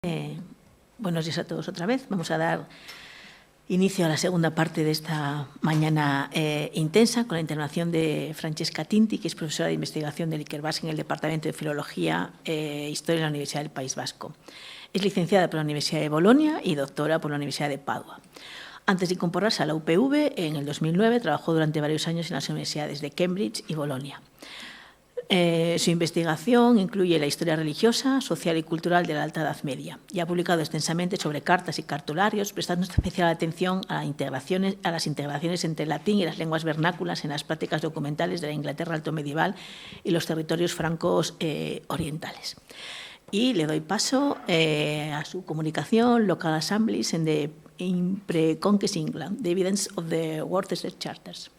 Buenos días a todos otra vez. Vamos a dar inicio a la segunda parte de esta mañana intensa con la intervención de Francesca Tinti, que es profesora de investigación del Ikerbas en el Departamento de Filología e Historia de la Universidad del País Vasco. Es licenciada por la Universidad de Bolonia y doctora por la Universidad de Padua. Antes de incorporarse a la UPV, en el 2009 trabajó durante varios años en las universidades de Cambridge y Bolonia. Su investigación incluye la historia religiosa, social y cultural de la Alta Edad Media y ha publicado extensamente sobre cartas y cartularios, prestando especial atención a las integraciones entre el latín y las lenguas vernáculas en las prácticas documentales de la Inglaterra altomedieval y los territorios francos orientales. Y le doy paso a su comunicación, Local Assemblies in Pre-Conquest England, The Evidence of the Worcester Charters.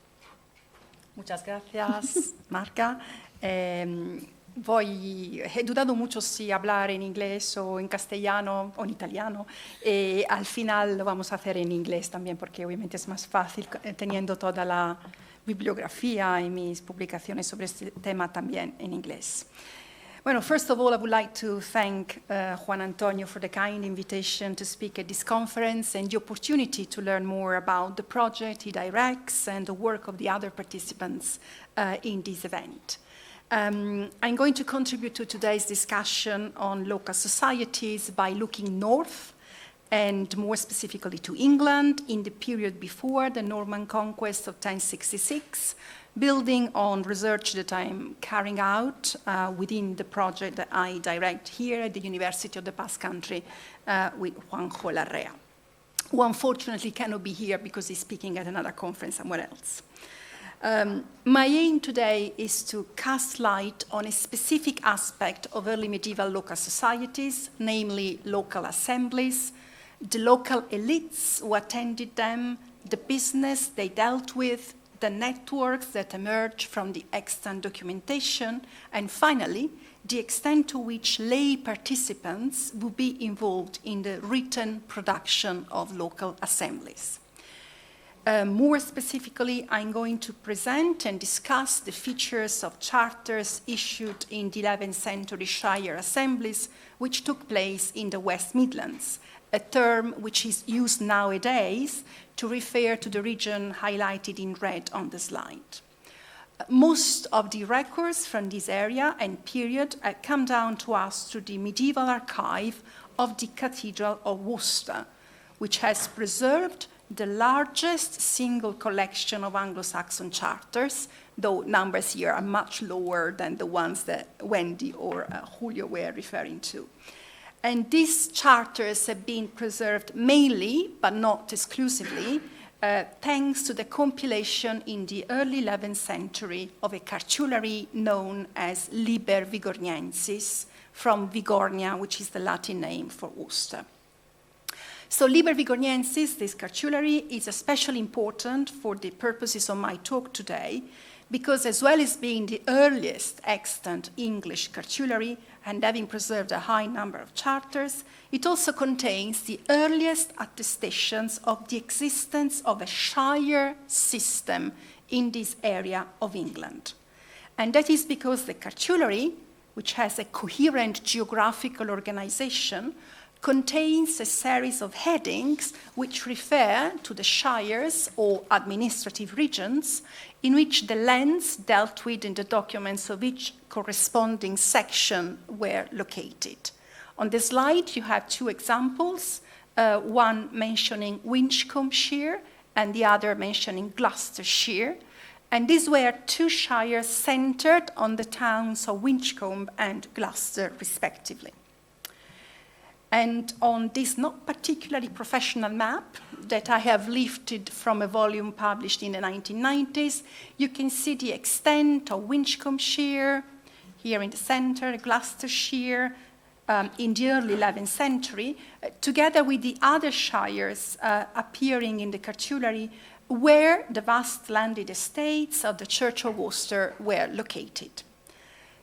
Muchas gracias, Marca. He dudado mucho si hablar en inglés o en castellano o en italiano. Al final lo vamos a hacer en inglés también, porque obviamente es más fácil teniendo toda la bibliografía y mis publicaciones sobre este tema también en inglés. Well, first of all, I would like to thank Juan Antonio for the kind invitation to speak at this conference and the opportunity to learn more about the project he directs and the work of the other participants in this event. I'm going to contribute to today's discussion on local societies by looking north and more specifically to England in the period before the Norman conquest of 1066, building on research that I'm carrying out within the project that I direct here at the University of the Basque Country with Juanjo Larrea, who unfortunately cannot be here because he's speaking at another conference somewhere else. My aim today is to cast light on a specific aspect of early medieval local societies, namely local assemblies, the local elites who attended them, the business they dealt with, the networks that emerge from the extant documentation, and finally, the extent to which lay participants would be involved in the written production of local assemblies. More specifically, I'm going to present and discuss the features of charters issued in the 11th century shire assemblies, which took place in the West Midlands, a term which is used nowadays to refer to the region highlighted in red on the slide. Most of the records from this area and period come down to us through the medieval archive of the Cathedral of Worcester, which has preserved the largest single collection of Anglo-Saxon charters, though numbers here are much lower than the ones that Wendy or Julio were referring to. And these charters have been preserved mainly, but not exclusively, thanks to the compilation in the early 11th century of a cartulary known as Liber Vigorniensis, from Vigornia, which is the Latin name for Worcester. So Liber Vigorniensis, this cartulary, is especially important for the purposes of my talk today, because as well as being the earliest extant English cartulary and having preserved a high number of charters, it also contains the earliest attestations of the existence of a shire system in this area of England. And that is because the cartulary, which has a coherent geographical organization, contains a series of headings which refer to the shires or administrative regions in which the lands dealt with in the documents of each corresponding section were located. On the slide, you have two examples, one mentioning Winchcombeshire and the other mentioning Gloucestershire. And these were two shires centered on the towns of Winchcombe and Gloucester, respectively. And on this not particularly professional map that I have lifted from a volume published in the 1990s, you can see the extent of Winchcombeshire, here in the center, Gloucestershire, in the early 11th century, together with the other shires appearing in the cartulary, where the vast landed estates of the Church of Worcester were located.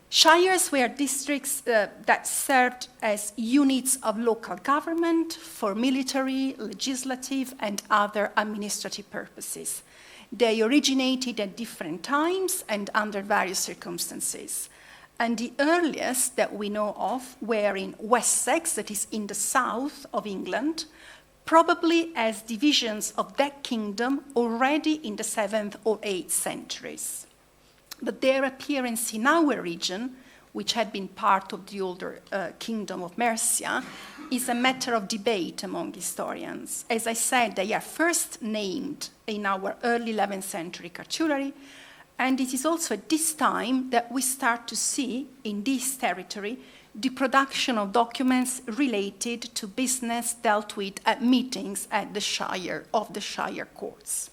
Shires were districts that served as units of local government for military, legislative, and other administrative purposes. They originated at different times and under various circumstances. and the earliest that we know of were in Wessex, that is in the south of England, probably as divisions of that kingdom already in the 7th or 8th centuries. But their appearance in our region, which had been part of the older kingdom of Mercia, is a matter of debate among historians. As I said, they are first named in our early 11th century cartulary, and it is also at this time that we start to see in this territory the production of documents related to business dealt with at meetings at the Shire courts.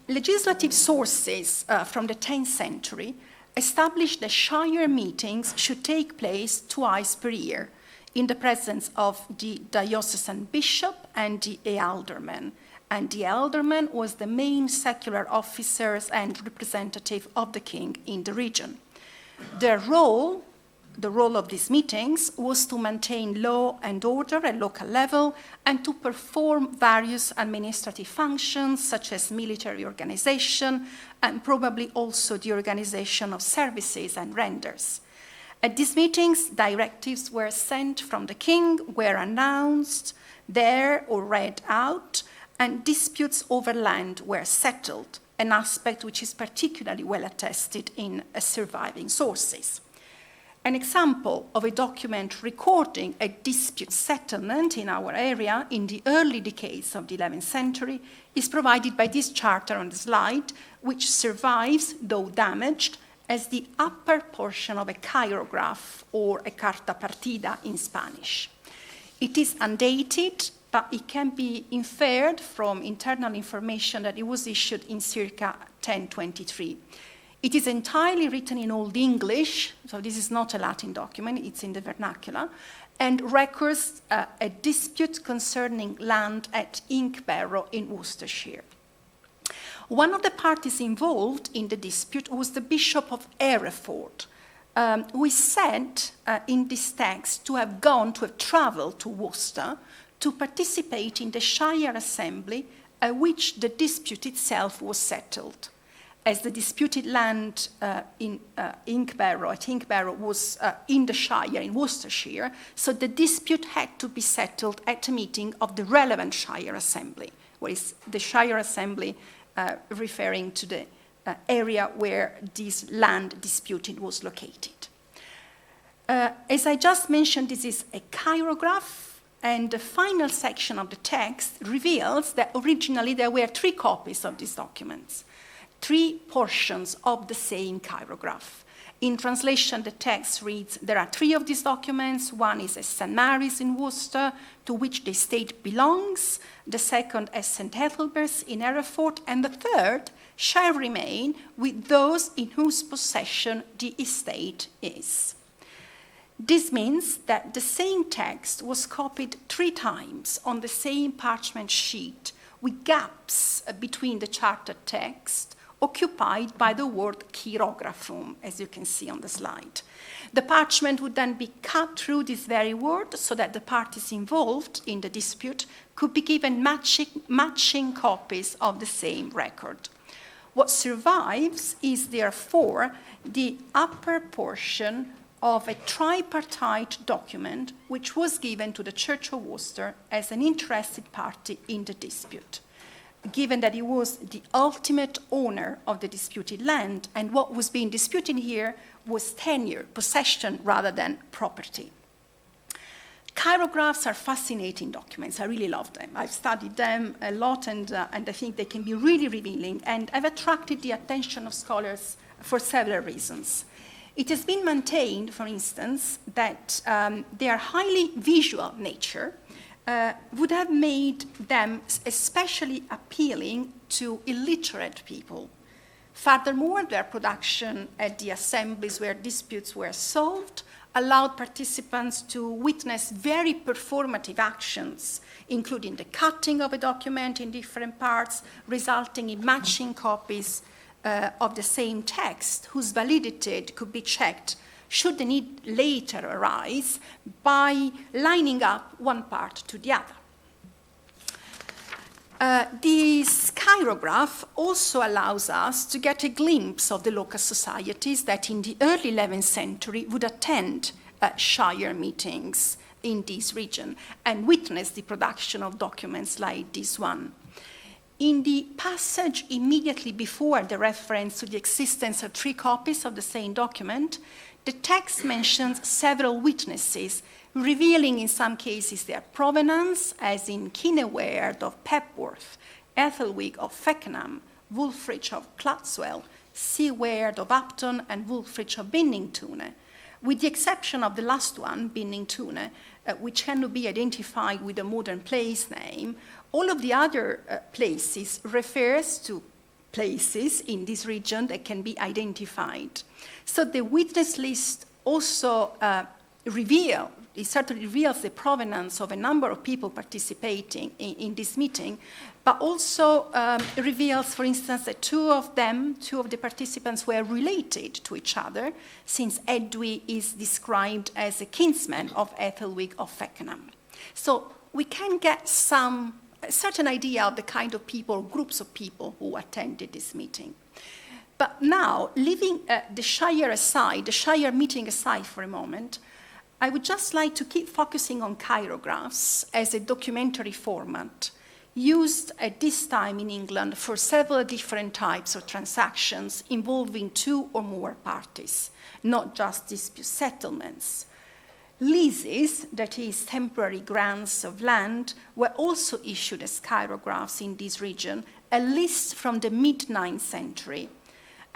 Legislative sources from the 10th century established that Shire meetings should take place twice per year in the presence of the diocesan bishop and the ealdorman. And the ealdorman was the main secular officers and representative of the king in the region. Their role, the role of these meetings, was to maintain law and order at local level and to perform various administrative functions such as military organization and probably also the organization of services and renders. At these meetings, directives were sent from the king, were announced there or read out, and disputes over land were settled, an aspect which is particularly well attested in surviving sources. An example of a document recording a dispute settlement in our area in the early decades of the 11th century is provided by this charter on the slide, which survives, though damaged, as the upper portion of a chirograph or a carta partida in Spanish. It is undated, but it can be inferred from internal information that it was issued in circa 1023. It is entirely written in Old English, so this is not a Latin document, it's in the vernacular, and records a dispute concerning land at Inkbarrow in Worcestershire. One of the parties involved in the dispute was the Bishop of Hereford, who is said in this text to have traveled to Worcester to participate in the Shire Assembly at which the dispute itself was settled. As the disputed land in Inkbarrow was in the Shire, in Worcestershire, so the dispute had to be settled at a meeting of the relevant Shire Assembly, whereas the Shire Assembly referring to the area where this land disputed was located. As I just mentioned, this is a chirograph, and the final section of the text reveals that originally there were 3 copies of these documents, 3 portions of the same chirograph. In translation, the text reads, there are 3 of these documents. One is at St. Mary's in Worcester, to which the estate belongs. The second at St. Ethelbert's in Hereford. And the third shall remain with those in whose possession the estate is. This means that the same text was copied 3 times on the same parchment sheet, with gaps between the charter text, occupied by the word chirographum, as you can see on the slide. The parchment would then be cut through this very word so that the parties involved in the dispute could be given matching copies of the same record. What survives is therefore the upper portion of a tripartite document which was given to the Church of Worcester as an interested party in the dispute, given that he was the ultimate owner of the disputed land, and what was being disputed here was tenure, possession, rather than property. Chirographs are fascinating documents. I really love them. I've studied them a lot, and I think they can be really revealing, and I've attracted the attention of scholars for several reasons. It has been maintained, for instance, that their highly visual nature would have made them especially appealing to illiterate people. Furthermore, their production at the assemblies where disputes were solved allowed participants to witness very performative actions, including the cutting of a document in different parts, resulting in matching copies of the same text, whose validity could be checked should the need later arise by lining up one part to the other. This chirograph also allows us to get a glimpse of the local societies that in the early 11th century would attend shire meetings in this region and witness the production of documents like this one. In the passage immediately before the reference to the existence of 3 copies of the same document, the text mentions several witnesses, revealing in some cases their provenance, as in Kineward of Pepworth, Ethelwig of Feckenham, Wulfrich of Clatswell, Seward of Upton, and Wulfrich of Binningtune, with the exception of the last one, Binningtune, which cannot be identified with a modern place name. All of the other places refers to places in this region that can be identified. So the witness list also it certainly reveals the provenance of a number of people participating in this meeting, but also reveals, for instance, that two of the participants were related to each other, since Edwy is described as a kinsman of Ethelwig of Feckenham. So we can get a certain idea of the kind of people, groups of people who attended this meeting. But now, leaving the shire meeting aside for a moment, I would just like to keep focusing on chirographs as a documentary format used at this time in England for several different types of transactions involving 2 or more parties, not just dispute settlements. Leases, that is, temporary grants of land, were also issued as chirographs in this region, at least from the mid-9th century.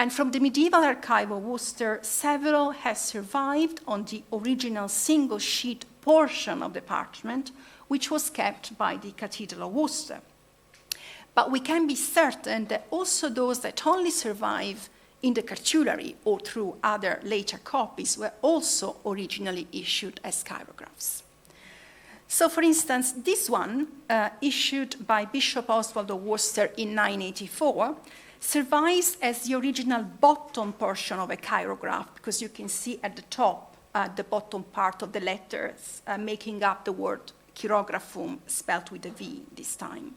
And from the medieval archive of Worcester, several have survived on the original single-sheet portion of the parchment, which was kept by the Cathedral of Worcester. But we can be certain that also those that only survive in the cartulary or through other later copies were also originally issued as chirographs. So, for instance, this one, issued by Bishop Oswald of Worcester in 984, survives as the original bottom portion of a chirograph, because you can see at the top, the bottom part of the letters making up the word chirographum, spelled with a V this time.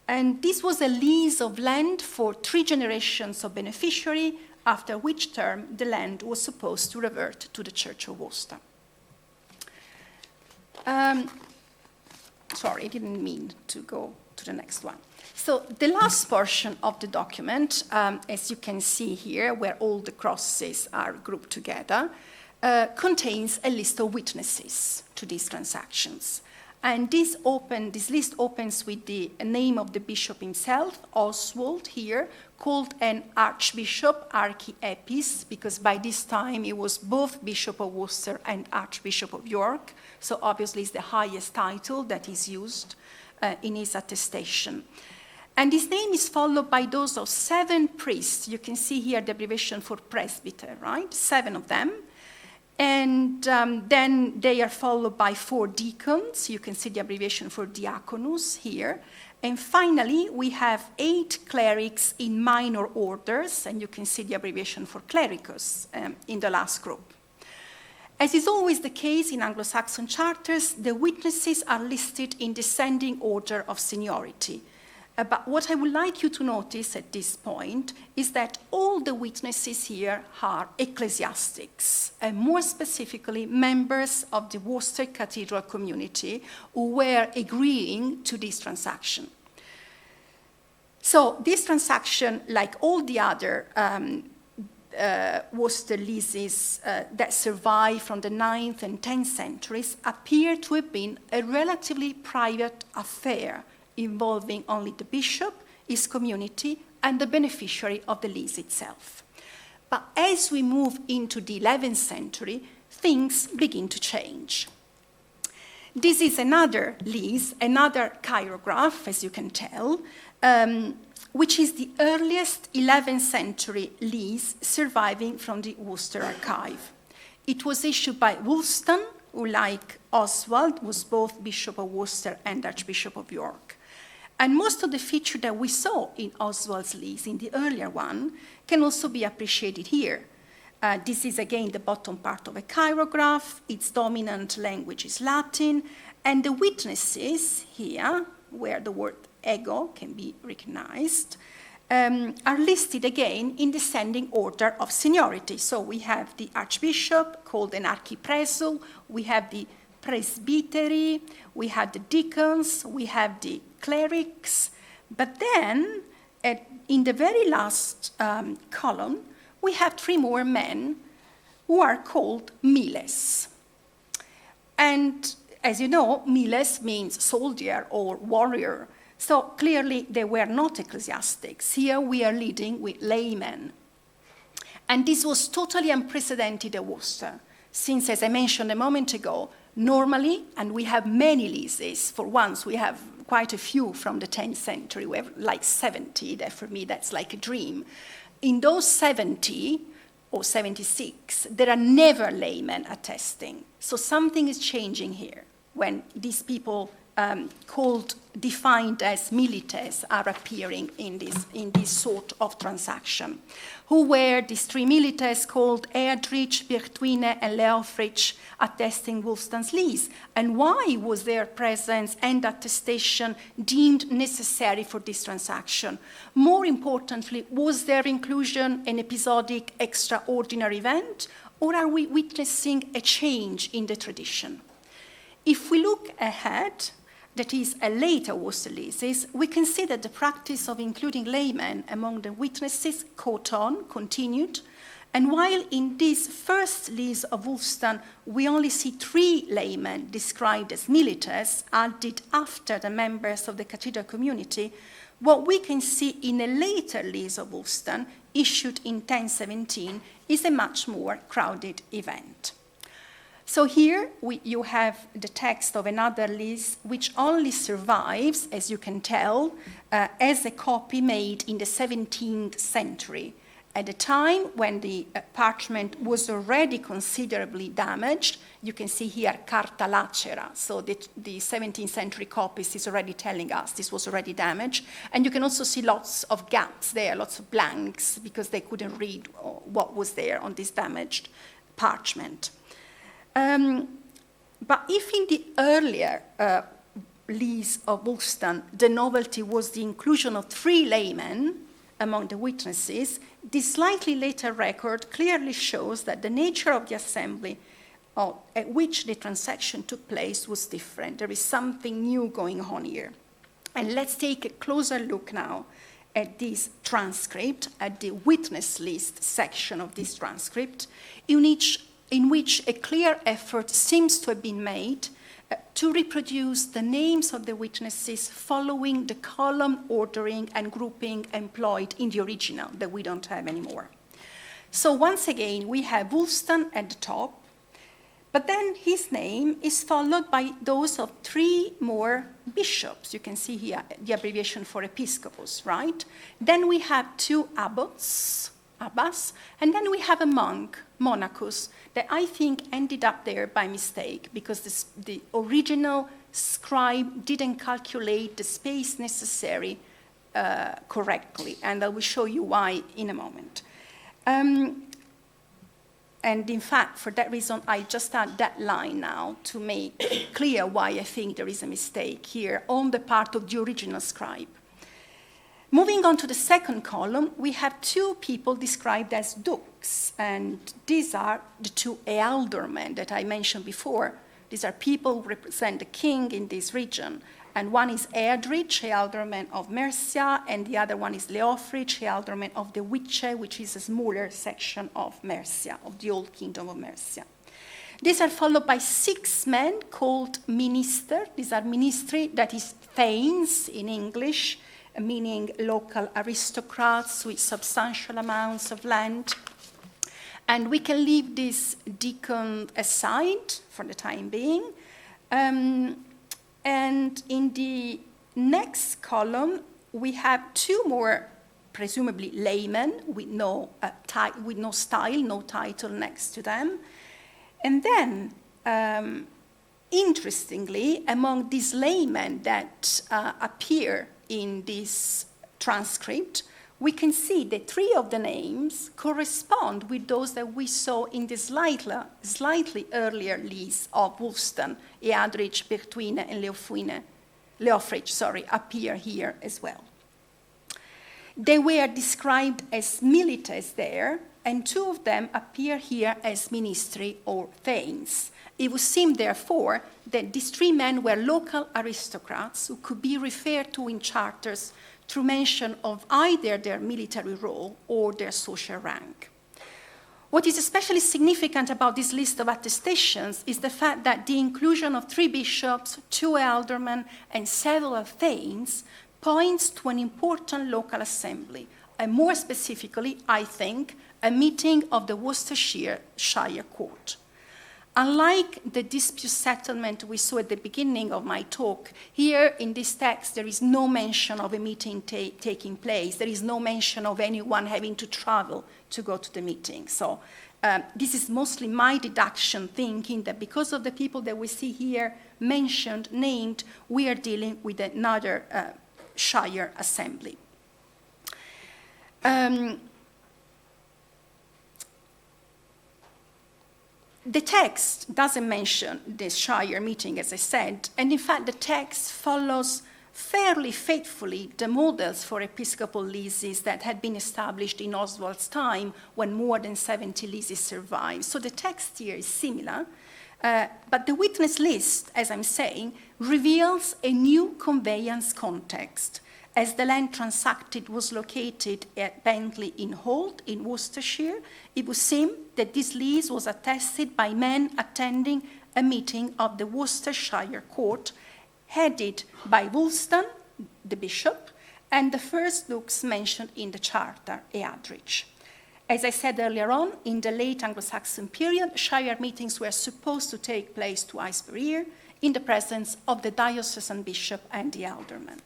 And this was a lease of land for 3 generations of beneficiary, after which term the land was supposed to revert to the Church of Worcester. Sorry, I didn't mean to go to the next one. So the last portion of the document, as you can see here, where all the crosses are grouped together, contains a list of witnesses to these transactions. And this list opens with the name of the bishop himself, Oswald here, called an archbishop, archiepis, because by this time he was both Bishop of Worcester and Archbishop of York, so obviously it's the highest title that is used in his attestation. And his name is followed by those of 7 priests. You can see here the abbreviation for presbyter, right? 7 of them. And then they are followed by 4 deacons. You can see the abbreviation for diaconus here. And finally, we have 8 clerics in minor orders, and you can see the abbreviation for clericus in the last group. As is always the case in Anglo-Saxon charters, the witnesses are listed in descending order of seniority. But what I would like you to notice at this point is that all the witnesses here are ecclesiastics, and more specifically, members of the Worcester Cathedral community who were agreeing to this transaction. So this transaction, like all the other Worcester leases that survive from the 9th and 10th centuries, appear to have been a relatively private affair, involving only the bishop, his community, and the beneficiary of the lease itself. But as we move into the 11th century, things begin to change. This is another lease, another chirograph, as you can tell, which is the earliest 11th century lease surviving from the Worcester archive. It was issued by Wulfstan, who, like Oswald, was both Bishop of Worcester and Archbishop of York. And most of the features that we saw in Oswald's lease, in the earlier one, can also be appreciated here. This is, again, the bottom part of a chirograph. Its dominant language is Latin. And the witnesses here, where the word ego can be recognized, are listed again in descending order of seniority. So we have the archbishop called an archipreso, we have the presbytery, we have the deacons, we have the clerics, but then in the very last column, we have 3 more men who are called miles. And as you know, miles means soldier or warrior. So clearly they were not ecclesiastics. Here we are leading with laymen. And this was totally unprecedented at Worcester, since, as I mentioned a moment ago, normally, and we have many leases, for once we have quite a few from the 10th century, we have like 70, that for me that's like a dream. In those 70, or 76, there are never laymen attesting. So something is changing here when these people defined as milites are appearing in this sort of transaction. Who were these 3 milites called Erdrich, Birtwine, and Leofrich, attesting Wulfstan's lease? And why was their presence and attestation deemed necessary for this transaction? More importantly, was their inclusion an episodic, extraordinary event, or are we witnessing a change in the tradition? If we look ahead, that is, a later Worcester leases, we can see that the practice of including laymen among the witnesses caught on, continued, and while in this first lease of Wulfstan we only see 3 laymen described as milites, added after the members of the cathedral community, what we can see in a later lease of Wulfstan, issued in 1017, is a much more crowded event. So here you have the text of another lease, which only survives, as you can tell, as a copy made in the 17th century, at a time when the parchment was already considerably damaged. You can see here carta lacera, so the 17th century copies is already telling us this was already damaged. And you can also see lots of gaps there, lots of blanks, because they couldn't read what was there on this damaged parchment. But if in the earlier lease of Wulfstan, the novelty was the inclusion of 3 laymen among the witnesses, this slightly later record clearly shows that the nature of the assembly at which the transaction took place was different. There is something new going on here. And let's take a closer look now at this transcript, at the witness list section of this transcript, in which a clear effort seems to have been made to reproduce the names of the witnesses following the column ordering and grouping employed in the original that we don't have anymore. So once again, we have Wulfstan at the top, but then his name is followed by those of 3 more bishops. You can see here the abbreviation for episcopus, right? Then we have 2 abbots, abbas, and then we have a monk, monachus, that I think ended up there by mistake because the original scribe didn't calculate the space necessary correctly, and I will show you why in a moment. And in fact, for that reason, I just add that line now to make clear why I think there is a mistake here on the part of the original scribe. Moving on to the second column, we have 2 people described as dukes, and these are the 2 ealdormen that I mentioned before. These are people who represent the king in this region, and one is Erdrich, ealdorman of Mercia, and the other one is Leofrich, ealdorman of the Wice, which is a smaller section of Mercia, of the old kingdom of Mercia. These are followed by 6 men called minister. These are ministri, that is thanes in English, meaning local aristocrats with substantial amounts of land. And we can leave this deacon aside for the time being. And in the next column, we have 2 more, presumably laymen, with no style, no title next to them. And then, interestingly, among these laymen that appear in this transcript, we can see that 3 of the names correspond with those that we saw in the slightly earlier lease of Wulfstan, Eadrich, Birtwine, and Leofwine. appear here as well. They were described as milites there, and two of them appear here as ministry or thanes. It would seem, therefore, that these three men were local aristocrats who could be referred to in charters through mention of either their military role or their social rank. What is especially significant about this list of attestations is the fact that the inclusion of 3 bishops, 2 aldermen, and several thanes points to an important local assembly, and more specifically, I think, a meeting of the Worcestershire Shire Court. Unlike the dispute settlement we saw at the beginning of my talk, here in this text there is no mention of a meeting taking place. There is no mention of anyone having to travel to go to the meeting. So this is mostly my deduction, thinking that because of the people that we see here mentioned, named, we are dealing with another Shire assembly. The text doesn't mention this Shire meeting, as I said, and in fact the text follows fairly faithfully the models for episcopal leases that had been established in Oswald's time when more than 70 leases survived. So the text here is similar, but the witness list, as I'm saying, reveals a new conveyance context, as the land transacted was located at Bentley in Holt in Worcestershire. It would seem that this lease was attested by men attending a meeting of the Worcestershire Court, headed by Wulstan, the bishop, and the first dukes mentioned in the charter, Eadrich. As I said earlier on, in the late Anglo-Saxon period, shire meetings were supposed to take place twice per year in the presence of the diocesan bishop and the alderman.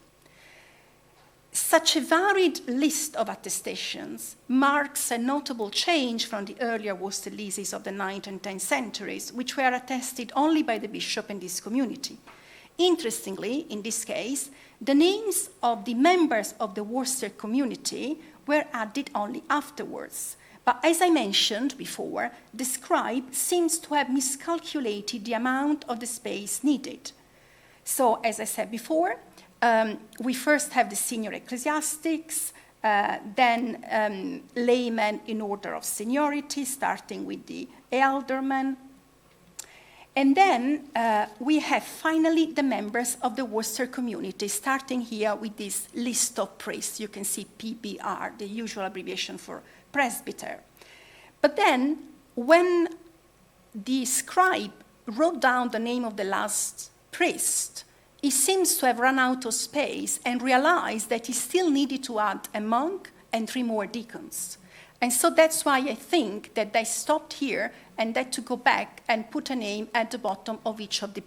Such a varied list of attestations marks a notable change from the earlier Worcester leases of the 9th and 10th centuries, which were attested only by the bishop and his community. Interestingly, in this case, the names of the members of the Worcester community were added only afterwards. But as I mentioned before, the scribe seems to have miscalculated the amount of the space needed. So, as I said before, we first have the senior ecclesiastics, then laymen in order of seniority, starting with the aldermen. And then we have finally the members of the Worcester community, starting here with this list of priests. You can see PBR, the usual abbreviation for presbyter. But then when the scribe wrote down the name of the last priest, he seems to have run out of space and realized that he still needed to add a monk and 3 more deacons. And so that's why I think that they stopped here and had to go back and put a name at the bottom of each of the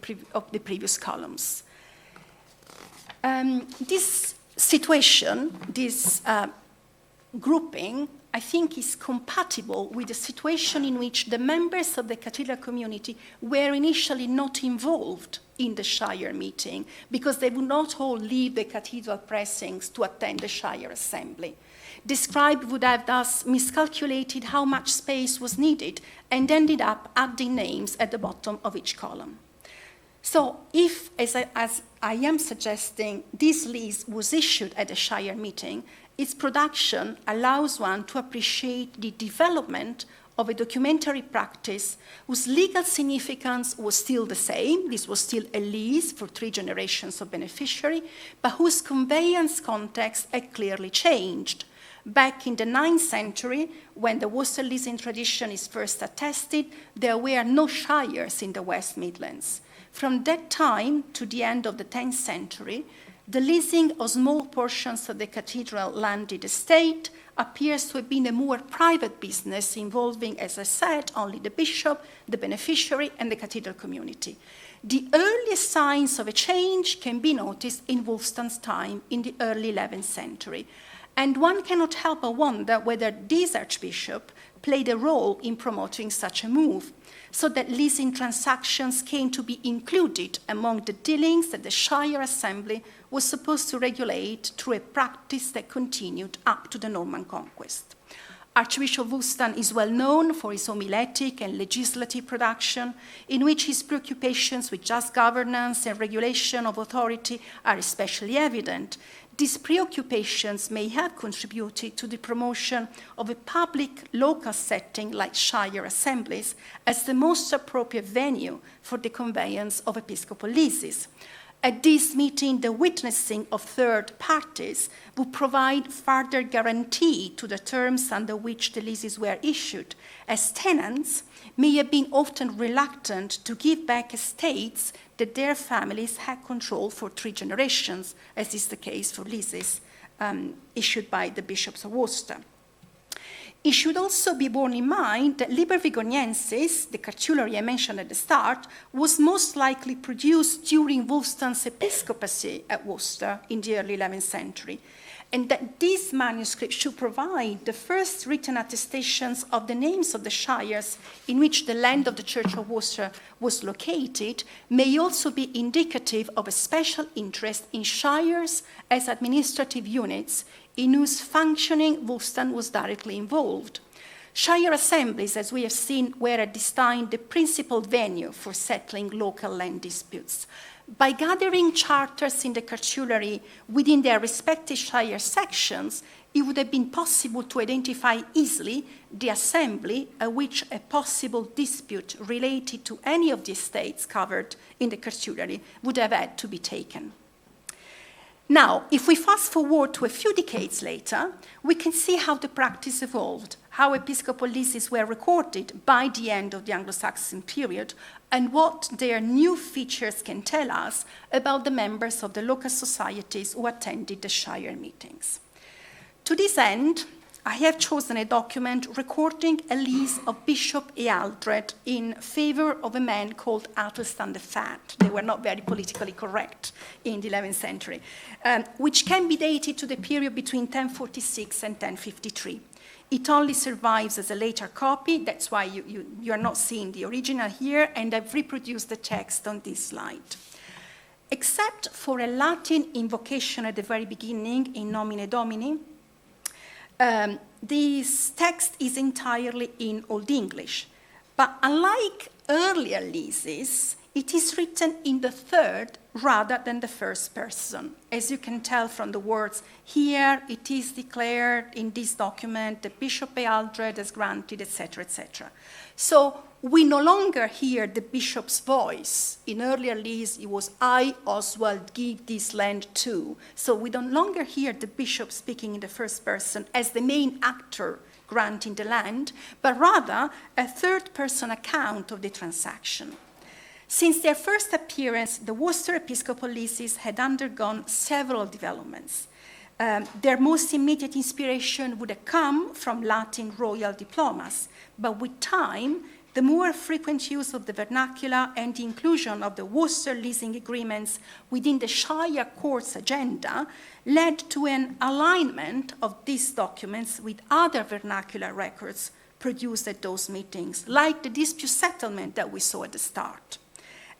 previous columns. This situation, this grouping, I think is compatible with the situation in which the members of the cathedral community were initially not involved in the shire meeting, because they would not all leave the cathedral precincts to attend the shire assembly. The scribe would have thus miscalculated how much space was needed and ended up adding names at the bottom of each column. So if, as I am suggesting, this lease was issued at a shire meeting, its production allows one to appreciate the development of a documentary practice whose legal significance was still the same. This was still a lease for 3 generations of beneficiary, but whose conveyance context had clearly changed. Back in the 9th century, when the Worcester leasing tradition is first attested, there were no shires in the West Midlands. From that time to the end of the 10th century, the leasing of small portions of the cathedral landed estate appears to have been a more private business involving, as I said, only the bishop, the beneficiary, and the cathedral community. The earliest signs of a change can be noticed in Wulfstan's time in the early 11th century. And one cannot help but wonder whether this archbishop played a role in promoting such a move, so that leasing transactions came to be included among the dealings that the shire assembly was supposed to regulate through a practice that continued up to the Norman conquest. Archbishop Worcester is well known for his homiletic and legislative production, in which his preoccupations with just governance and regulation of authority are especially evident. These preoccupations may have contributed to the promotion of a public local setting like shire assemblies as the most appropriate venue for the conveyance of episcopal leases. At this meeting, the witnessing of third parties would provide further guarantee to the terms under which the leases were issued, as tenants may have been often reluctant to give back estates that their families had controlled for 3 generations, as is the case for leases issued by the bishops of Worcester. It should also be borne in mind that Liber Vigoniensis, the cartulary I mentioned at the start, was most likely produced during Wolfstan's episcopacy at Worcester in the early 11th century, and that this manuscript should provide the first written attestations of the names of the shires in which the land of the Church of Worcester was located may also be indicative of a special interest in shires as administrative units in whose functioning Worcester was directly involved. Shire assemblies, as we have seen, were at this time the principal venue for settling local land disputes. By gathering charters in the cartulary within their respective shire sections, it would have been possible to identify easily the assembly at which a possible dispute related to any of the estates covered in the cartulary would have had to be taken. Now, if we fast forward to a few decades later, we can see how the practice evolved, how episcopal leases were recorded by the end of the Anglo-Saxon period, and what their new features can tell us about the members of the local societies who attended the shire meetings. To this end, I have chosen a document recording a lease of Bishop Ealdred in favor of a man called Athelstan the Fat. They were not very politically correct in the 11th century, which can be dated to the period between 1046 and 1053. It only survives as a later copy. That's why you are not seeing the original here, and I've reproduced the text on this slide. Except for a Latin invocation at the very beginning in Nomine Domini, this text is entirely in Old English. But unlike earlier leases, it is written in the third rather than the first person. As you can tell from the words, here it is declared in this document that Bishop Ealdred has granted, etc., etc. So we no longer hear the bishop's voice. In earlier lease, it was, I, Oswald, give this land to. So we no longer hear the bishop speaking in the first person as the main actor granting the land, but rather a third-person account of the transaction. Since their first appearance, the Worcester episcopal leases had undergone several developments. Their most immediate inspiration would have come from Latin royal diplomas, but with time, the more frequent use of the vernacular and the inclusion of the Worcester leasing agreements within the shire court's agenda led to an alignment of these documents with other vernacular records produced at those meetings, like the dispute settlement that we saw at the start.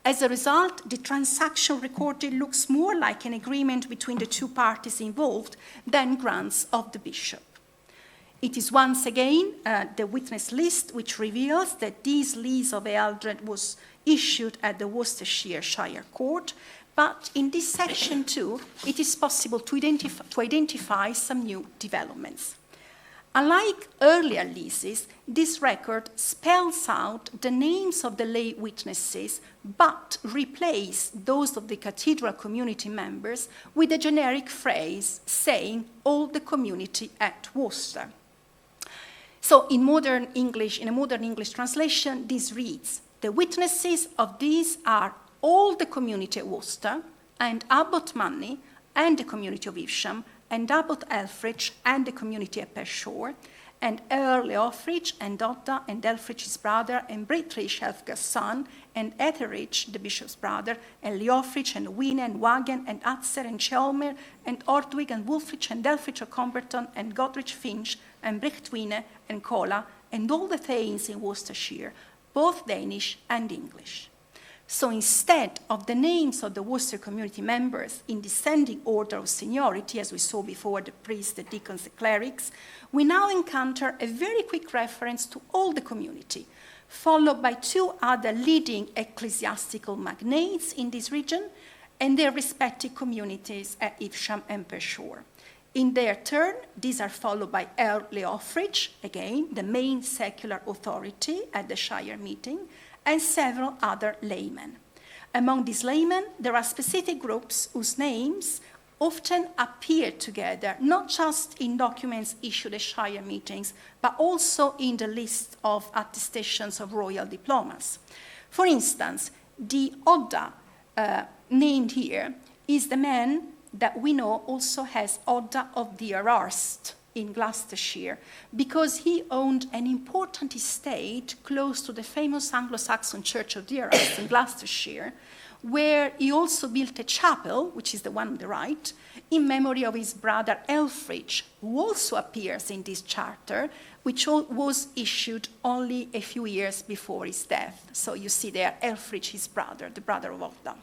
As a result, the transaction recorded looks more like an agreement between the two parties involved than grants of the bishop. It is once again the witness list which reveals that this lease of Ealdred was issued at the Worcestershire Shire Court, but in this section too, it is possible to identify some new developments. Unlike earlier leases, this record spells out the names of the lay witnesses, but replaces those of the cathedral community members with a generic phrase saying all the community at Worcester. So in a modern English translation, this reads, the witnesses of these are all the community at Worcester, and Abbot Manny, and the community of Evesham, and Abbot Elfrich, and the community at Pershore, and Earl Leofrich, and Dotta, and Elfrich his brother, and Britrich Helfger's son, and Etherich, the bishop's brother, and Leofrich, and Wine, and Wagen, and Atzer, and Chelmer, and Ordwig, and Wulfrich, and Elfrich of Comberton, and Godrich Finch, and Brechtwine, and Cola, and all the thanes in Worcestershire, both Danish and English. So instead of the names of the Worcester community members in descending order of seniority, as we saw before, the priests, the deacons, the clerics, we now encounter a very quick reference to all the community, followed by two other leading ecclesiastical magnates in this region and their respective communities at Evesham and Pershore. In their turn, these are followed by Earl Leofridge, again, the main secular authority at the Shire meeting, and several other laymen. Among these laymen, there are specific groups whose names often appear together, not just in documents issued at Shire meetings, but also in the list of attestations of royal diplomas. For instance, the Odda named here is the man that we know also has Odda of Deerarst in Gloucestershire, because he owned an important estate close to the famous Anglo-Saxon church of Deerarst in Gloucestershire, where he also built a chapel, which is the one on the right, in memory of his brother Elfridge, who also appears in this charter, which was issued only a few years before his death. So you see there, Elfridge, his brother, the brother of Odda.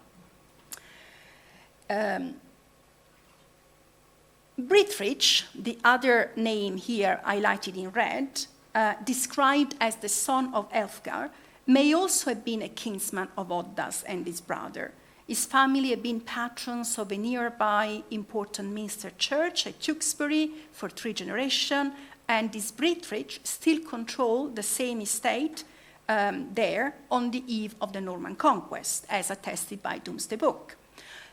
Brithridge, the other name here highlighted in red, described as the son of Elfgar, may also have been a kinsman of Odda's and his brother. His family had been patrons of a nearby important Minster church at Tewkesbury for 3 generations, and this Brithridge still controlled the same estate there on the eve of the Norman Conquest, as attested by Domesday Book.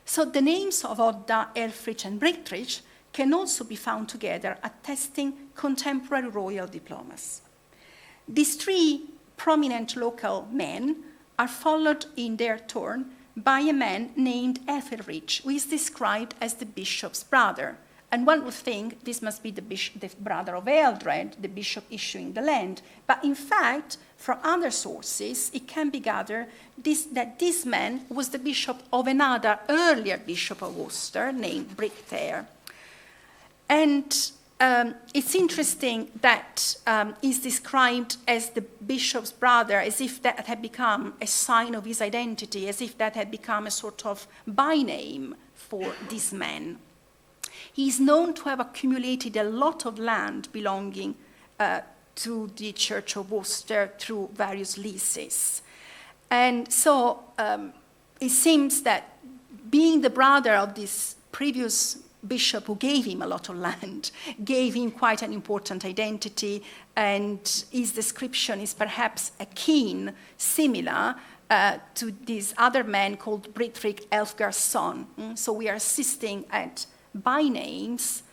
So the names of Odda, Elfridge, and Brithridge can also be found together, attesting contemporary royal diplomas. These 3 prominent local men are followed in their turn by a man named Ethelredge, who is described as the bishop's brother. And one would think this must be the brother of Ealdred, the bishop issuing the land. But in fact, from other sources, it can be gathered that this man was the bishop of another earlier bishop of Worcester named Bricthair. And it's interesting that he's described as the bishop's brother, as if that had become a sign of his identity, as if that had become a sort of byname for this man. He is known to have accumulated a lot of land belonging to the Church of Worcester through various leases. And so it seems that being the brother of this previous bishop who gave him a lot of land, gave him quite an important identity, and his description is perhaps akin, similar to this other man called Brithric, Elfgar's son. So we are assisting at bynames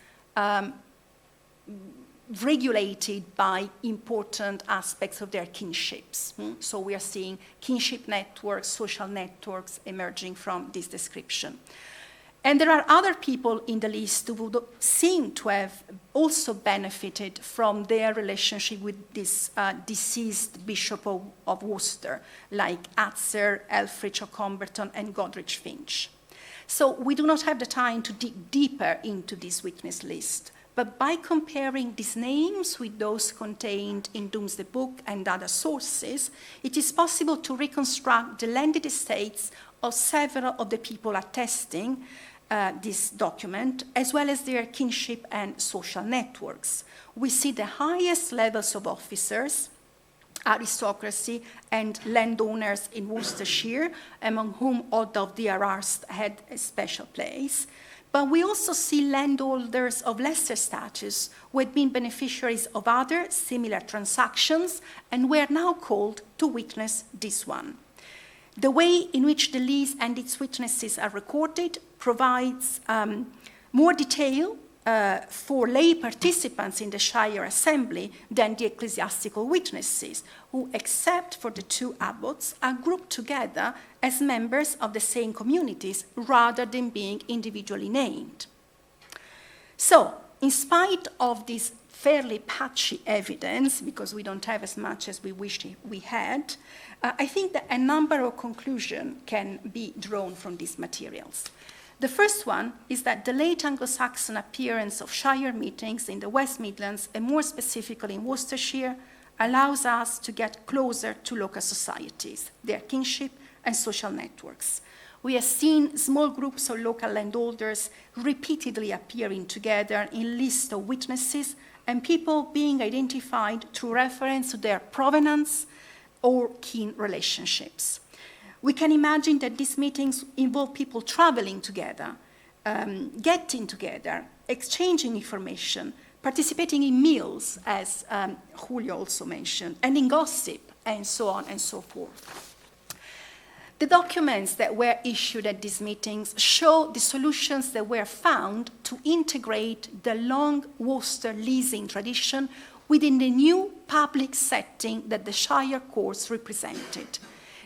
regulated by important aspects of their kinships. So we are seeing kinship networks, social networks emerging from this description. And there are other people in the list who would seem to have also benefited from their relationship with this deceased Bishop of Worcester, like Atzer, Elfridge of Comberton, and Godrich Finch. So we do not have the time to dig deeper into this witness list, but by comparing these names with those contained in Domesday Book and other sources, it is possible to reconstruct the landed estates of several of the people attesting this document, as well as their kinship and social networks. We see the highest levels of officers, aristocracy, and landowners in Worcestershire, among whom Odda of Deerarst had a special place. But we also see landholders of lesser status who had been beneficiaries of other similar transactions and were now called to witness this one. The way in which the lease and its witnesses are recorded provides more detail for lay participants in the Shire Assembly than the ecclesiastical witnesses, who, except for the 2 abbots, are grouped together as members of the same communities rather than being individually named. So, in spite of this fairly patchy evidence, because we don't have as much as we wished we had, I think that a number of conclusions can be drawn from these materials. The first one is that the late Anglo-Saxon appearance of Shire meetings in the West Midlands, and more specifically in Worcestershire, allows us to get closer to local societies, their kinship and social networks. We have seen small groups of local landholders repeatedly appearing together in lists of witnesses and people being identified through reference to their provenance or kin relationships. We can imagine that these meetings involve people traveling together, getting together, exchanging information, participating in meals, as Julio also mentioned, and in gossip, and so on and so forth. The documents that were issued at these meetings show the solutions that were found to integrate the long Worcester leasing tradition within the new public setting that the Shire courts represented.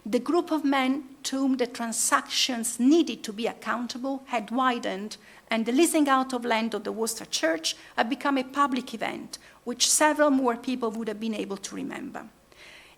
The group of men to whom the transactions needed to be accountable had widened, and the leasing out of land of the Worcester Church had become a public event, which several more people would have been able to remember.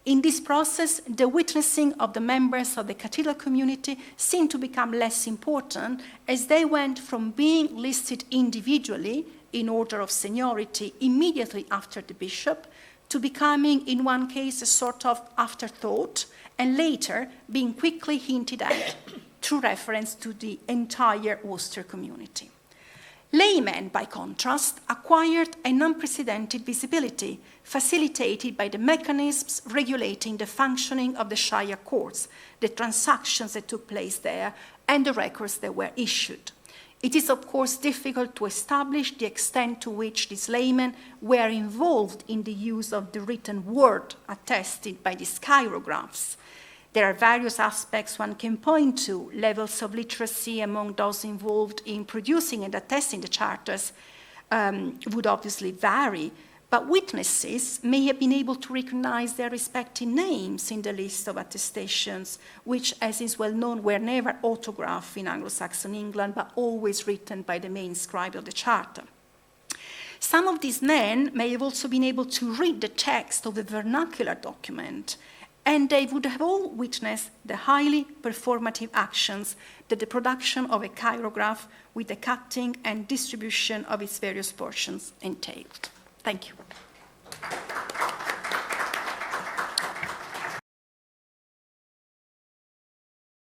In this process, the witnessing of the members of the cathedral community seemed to become less important, as they went from being listed individually in order of seniority immediately after the bishop to becoming, in one case, a sort of afterthought, and later being quickly hinted at through reference to the entire Worcester community. Laymen, by contrast, acquired an unprecedented visibility, facilitated by the mechanisms regulating the functioning of the Shire courts, the transactions that took place there, and the records that were issued. It is, of course, difficult to establish the extent to which these laymen were involved in the use of the written word attested by these chirographs. There are various aspects one can point to. Levels of literacy among those involved in producing and attesting the charters would obviously vary, but witnesses may have been able to recognize their respective names in the list of attestations, which, as is well known, were never autographed in Anglo-Saxon England, but always written by the main scribe of the charter. Some of these men may have also been able to read the text of the vernacular document, and they would have all witnessed the highly performative actions that the production of a chirograph with the cutting and distribution of its various portions entailed. Thank you.